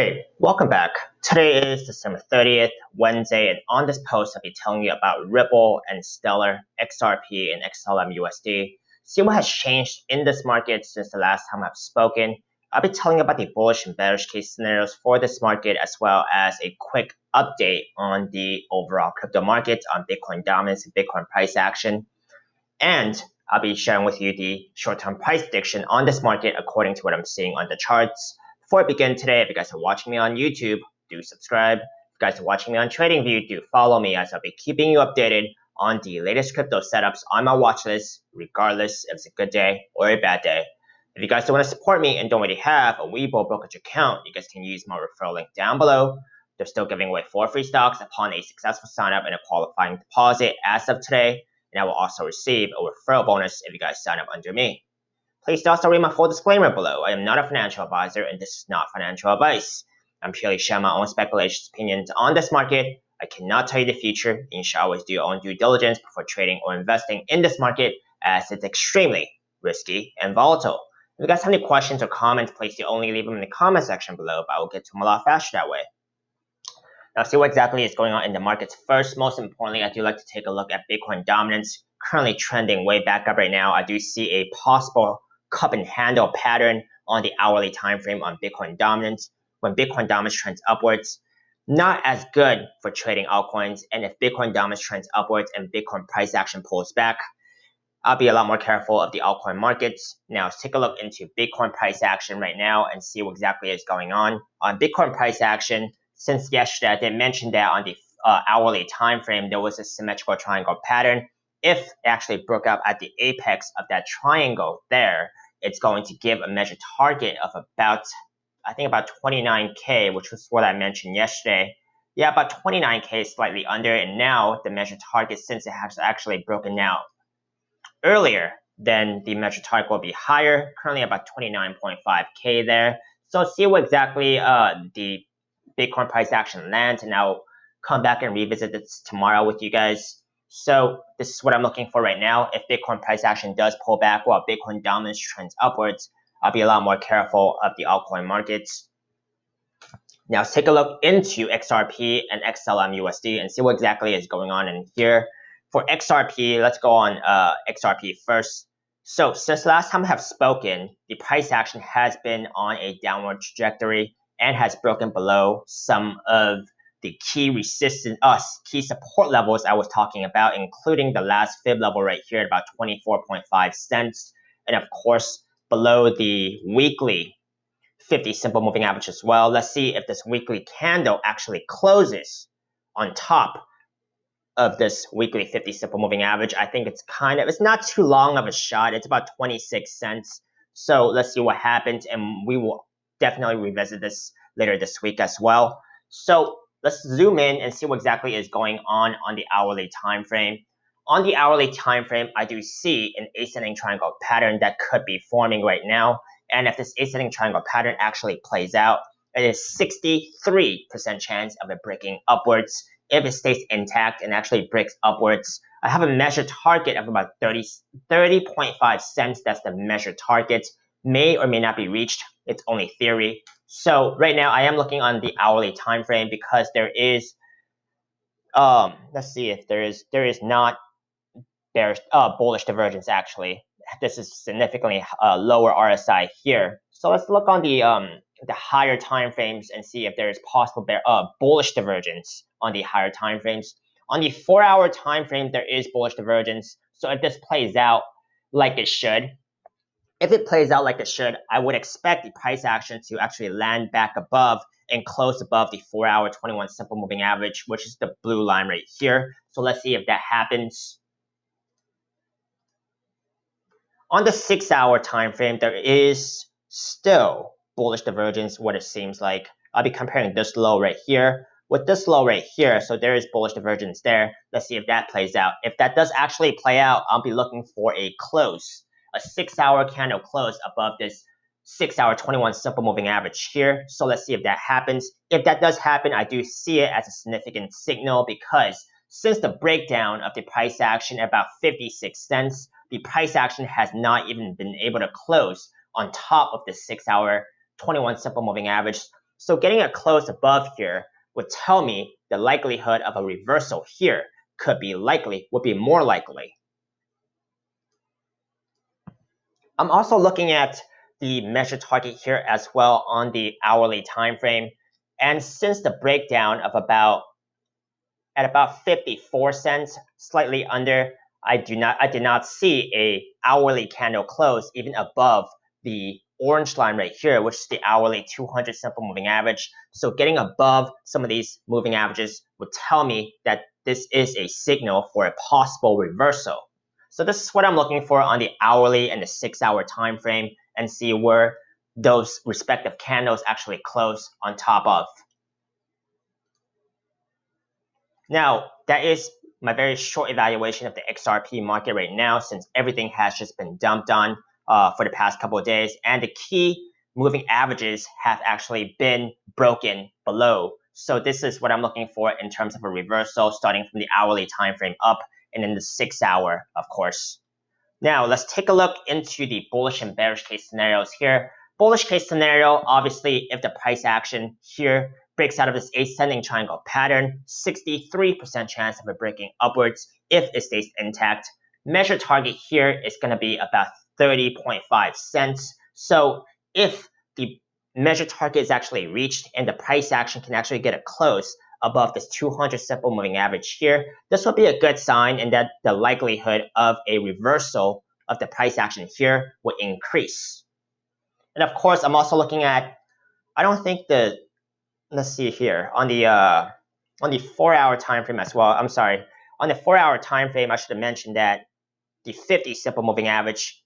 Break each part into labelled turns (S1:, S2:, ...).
S1: Hey, welcome back. Today is December 30th, Wednesday, and on this post, I'll be telling you about Ripple and Stellar, XRP, and XLM USD. See what has changed in this market since the last time I've spoken. I'll be telling you about the bullish and bearish case scenarios for this market, as well as a quick update on the overall crypto market, on Bitcoin dominance and Bitcoin price action. And I'll be sharing with you the short-term price prediction on this market according to what I'm seeing on the charts. Before I begin today, if you guys are watching me on YouTube, do subscribe. If you guys are watching me on TradingView, do follow me, as I'll be keeping you updated on the latest crypto setups on my watch list, regardless if it's a good day or a bad day. If you guys don't want to support me and don't already have a Webull brokerage account, you guys can use my referral link down below. They're still giving away 4 free stocks upon a successful sign-up and a qualifying deposit as of today. And I will also receive a referral bonus if you guys sign up under me. Please also read my full disclaimer below. I am not a financial advisor, and this is not financial advice. I'm purely sharing my own speculations, opinions on this market. I cannot tell you the future. You should always do your own due diligence before trading or investing in this market, as it's extremely risky and volatile. If you guys have any questions or comments, please do only leave them in the comment section below, but I will get to them a lot faster that way. Now, see what exactly is going on in the markets first. Most importantly, I do like to take a look at Bitcoin dominance, currently trending way back up right now. I do see a possible cup and handle pattern on the hourly time frame on Bitcoin dominance. When Bitcoin dominance trends upwards, not as good for trading altcoins. And if Bitcoin dominance trends upwards and Bitcoin price action pulls back, I'll be a lot more careful of the altcoin markets. Now, let's take a look into Bitcoin price action right now and see what exactly is going on. On Bitcoin price action, since yesterday, I did mention that on the hourly time frame, there was a symmetrical triangle pattern. If it actually broke up at the apex of that triangle there, it's going to give a measured target of about 29K, which was what I mentioned yesterday. Yeah, about 29K, slightly under, and now the measured target, since it has actually broken out earlier, then the measured target will be higher, currently about 29.5K there. So see what exactly the Bitcoin price action lands, and I'll come back and revisit this tomorrow with you guys. So this is what I'm looking for right now. If Bitcoin price action does pull back while Bitcoin dominance trends upwards, I'll be a lot more careful of the altcoin markets. Now let's take a look into XRP and XLM USD and see what exactly is going on in here. For XRP, let's go on XRP first. So since last time I have spoken, the price action has been on a downward trajectory and has broken below some of the key key support levels I was talking about, including the last fib level right here at about 24.5 cents. And of course, below the weekly 50 simple moving average as well. Let's see if this weekly candle actually closes on top of this weekly 50 simple moving average. I think it's not too long of a shot. It's about 26 cents. So let's see what happens, and we will definitely revisit this later this week as well. So let's zoom in and see what exactly is going on the hourly time frame. On the hourly time frame, I do see an ascending triangle pattern that could be forming right now. And if this ascending triangle pattern actually plays out, it is 63% chance of it breaking upwards. If it stays intact and actually breaks upwards, I have a measured target of about 30.5 cents. That's the measured target. May or may not be reached. It's only theory. So right now I am looking on the hourly time frame because there is let's see if there is not bullish divergence actually. This is significantly lower RSI here. So let's look on the higher time frames and see if there is possible bullish divergence on the higher time frames. On the 4-hour time frame, there is bullish divergence. So if this plays out like it should, I would expect the price action to actually land back above and close above the 4-hour 21 simple moving average, which is the blue line right here. So let's see if that happens. On the 6-hour time frame, there is still bullish divergence, what it seems like. I'll be comparing this low right here with this low right here. So there is bullish divergence there. Let's see if that plays out. If that does actually play out, I'll be looking for a 6-hour candle close above this 6-hour 21 simple moving average here. So let's see if that happens. If that does happen, I do see it as a significant signal, because since the breakdown of the price action at about 56 cents, the price action has not even been able to close on top of the 6-hour 21 simple moving average. So getting a close above here would tell me the likelihood of a reversal here would be more likely. I'm also looking at the measured target here as well on the hourly time frame. And since the breakdown of about 54 cents, slightly under, I did not see a hourly candle close even above the orange line right here, which is the hourly 200 simple moving average. So getting above some of these moving averages would tell me that this is a signal for a possible reversal. So this is what I'm looking for on the hourly and the 6-hour time frame, and see where those respective candles actually close on top of. Now, that is my very short evaluation of the XRP market right now, since everything has just been dumped on for the past couple of days, and the key moving averages have actually been broken below. So this is what I'm looking for in terms of a reversal, starting from the hourly time frame up, and then the 6-hour, of course. Now, let's take a look into the bullish and bearish case scenarios here. Bullish case scenario, obviously, if the price action here breaks out of this ascending triangle pattern, 63% chance of it breaking upwards if it stays intact. Measured target here is going to be about 30.5 cents. So if the measured target is actually reached and the price action can actually get a close above this 200 simple moving average here, this will be a good sign, and that the likelihood of a reversal of the price action here will increase. And of course, I'm also looking at, let's see here, on the 4-hour time frame as well. I'm sorry, on the 4-hour time frame, I should have mentioned that the 50 simple moving average,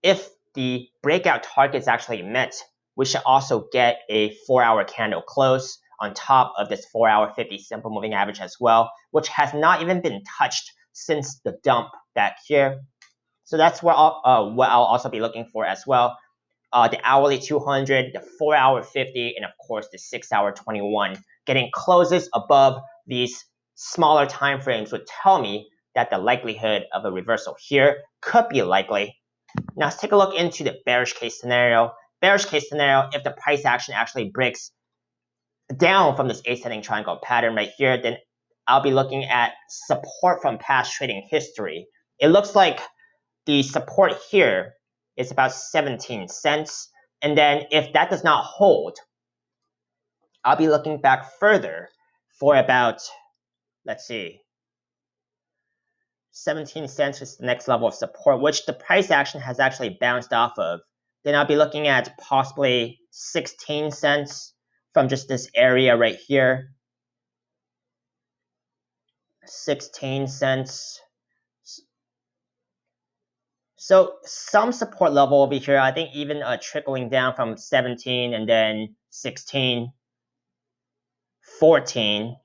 S1: if the breakout target is actually met, we should also get a 4-hour candle close on top of this 4-hour 50 simple moving average as well, which has not even been touched since the dump back here. So that's what I'll also be looking for as well. The hourly 200, the 4-hour 50, and of course the 6-hour 21. Getting closes above these smaller time frames would tell me that the likelihood of a reversal here could be likely. Now let's take a look into the bearish case scenario. Bearish case scenario, if the price action actually breaks down from this ascending triangle pattern right here, then I'll be looking at support from past trading history. It looks like the support here is about 17 cents. And then if that does not hold, I'll be looking back further for about, let's see, 17 cents is the next level of support, which the price action has actually bounced off of. Then I'll be looking at possibly 16 cents from just this area right here. 16 cents. So some support level over here, I think even trickling down from 17 and then 16, 14,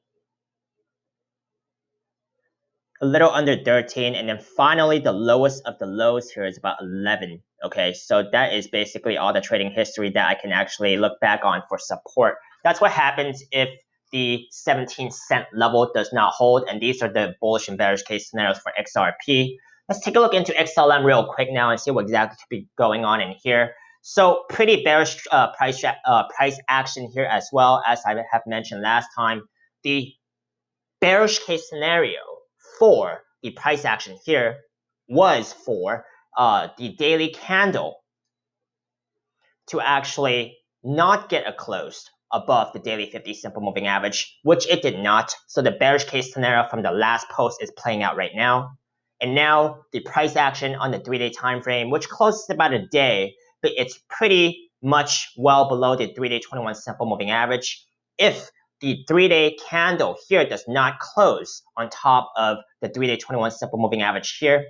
S1: a little under 13, and then finally the lowest of the lows here is about 11. Okay, so that is basically all the trading history that I can actually look back on for support. That's what happens if the 17-cent level does not hold, and these are the bullish and bearish case scenarios for XRP. Let's take a look into XLM real quick now and see what exactly could be going on in here. So pretty bearish price action here as well, as I have mentioned last time. The bearish case scenario for the price action here was for the daily candle to actually not get a close above the daily 50 simple moving average, which it did not. So the bearish case scenario from the last post is playing out right now. And now the price action on the 3-day time frame, which closes about a day, but it's pretty much well below the 3-day 21 simple moving average. If the 3-day candle here does not close on top of the 3-day 21 simple moving average here,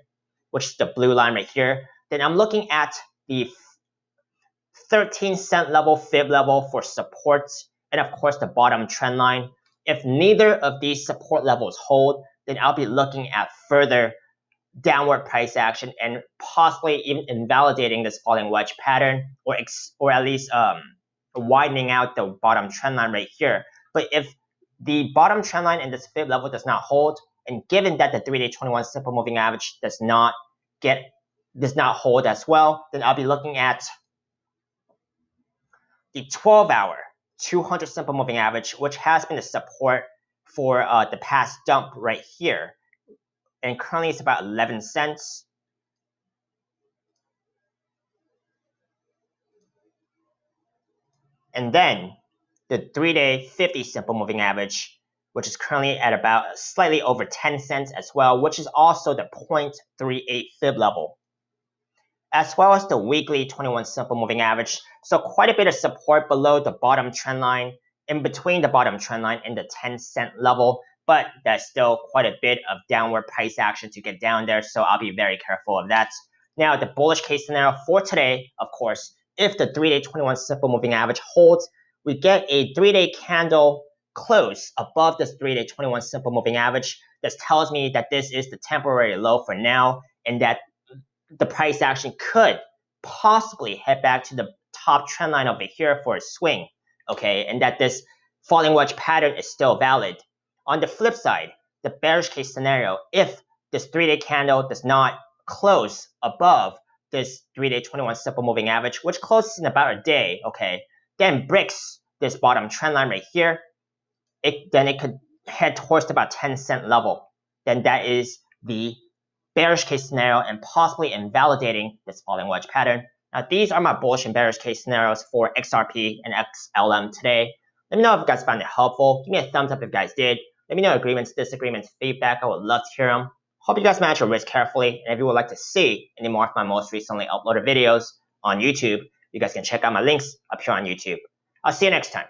S1: which is the blue line right here, then I'm looking at the 13-cent level, fib level for support, and of course the bottom trend line. If neither of these support levels hold, then I'll be looking at further downward price action and possibly even invalidating this falling wedge pattern, or at least widening out the bottom trend line right here. But if the bottom trend line and this fib level does not hold, and given that the 3-day 21 simple moving average does not hold as well, then I'll be looking at the 12-hour 200 simple moving average, which has been the support for the past dump right here. And currently it's about 11 cents. And then the 3-day 50 simple moving average, which is currently at about slightly over 10 cents as well, which is also the 0.38 fib level, as well as the weekly 21 simple moving average. So quite a bit of support below the bottom trend line, in between the bottom trend line and the 10-cent level, but that's still quite a bit of downward price action to get down there, so I'll be very careful of that. Now, the bullish case scenario for today, of course, if the 3-day 21 simple moving average holds, we get a 3-day candle close above this 3-day 21 simple moving average. This tells me that this is the temporary low for now, and that the price action could possibly head back to the top trend line over here for a swing, okay, and that this falling wedge pattern is still valid. On the flip side, the bearish case scenario, if this 3-day candle does not close above this 3-day 21 simple moving average, which closes in about a day, okay, then breaks this bottom trend line right here, then it could head towards about 10-cent level. Then that is the bearish case scenario and possibly invalidating this falling wedge pattern. Now, these are my bullish and bearish case scenarios for XRP and XLM today. Let me know if you guys found it helpful. Give me a thumbs up if you guys did. Let me know agreements, disagreements, feedback. I would love to hear them. Hope you guys manage your risk carefully. And if you would like to see any more of my most recently uploaded videos on YouTube, you guys can check out my links up here on YouTube. I'll see you next time.